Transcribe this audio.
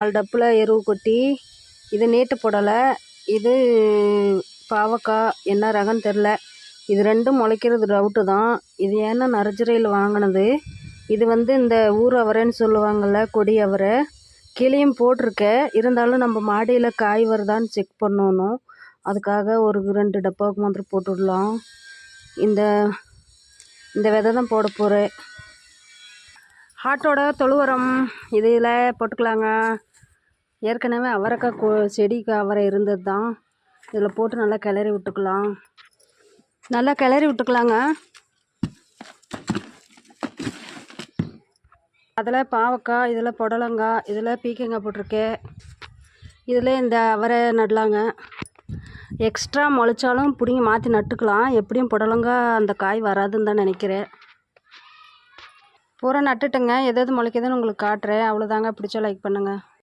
4 டப்பில் எருவு கொட்டி இது நீட்டு போடலை. இது பாவக்காய் என்ன ரகம்னு தெரில. இது ரெண்டும் முளைக்கிறது டவுட்டு தான். இது ஏன்னா நர்சரியில் வாங்கினது. இது இந்த ஊர் அவரைன்னு சொல்லுவாங்கள்ல, கொடி அவரை. கிளியும் போட்டிருக்கேன். இருந்தாலும் நம்ம மாடியில் காய் வருதான்னு செக் பண்ணணும். அதுக்காக ஒரு 2 டப்பாவுக்கு மாத்திரம் போட்டு விடலாம். இந்த விதை தான் போட போகிறேன். ஆட்டோட தொழு உரம் இதில் போட்டுக்கலாங்க. ஏற்கனவே அவரைக்காய் செடிக்கு அவரை இருந்தது தான். இதில் போட்டு நல்லா கிளறி விட்டுக்கலாங்க. அதில் பாவக்காய், இதில் புடலங்காய், இதில் பீக்கங்காய் போட்டிருக்கேன். இதில் இந்த அவரை நடலாங்க. எக்ஸ்ட்ரா முளைச்சாலும் பிடிங்கி மாற்றி நட்டுக்கலாம். எப்படியும் புடலங்காய் அந்த காய் வராதுன்னு தான் நினைக்கிறேன். பூரா நட்டுட்டுங்க. எதாவது முளைக்குதுன்னு உங்களுக்கு காட்டுறேன். அவ்வளோதாங்க. பிடிச்சா லைக் பண்ணுங்கள்.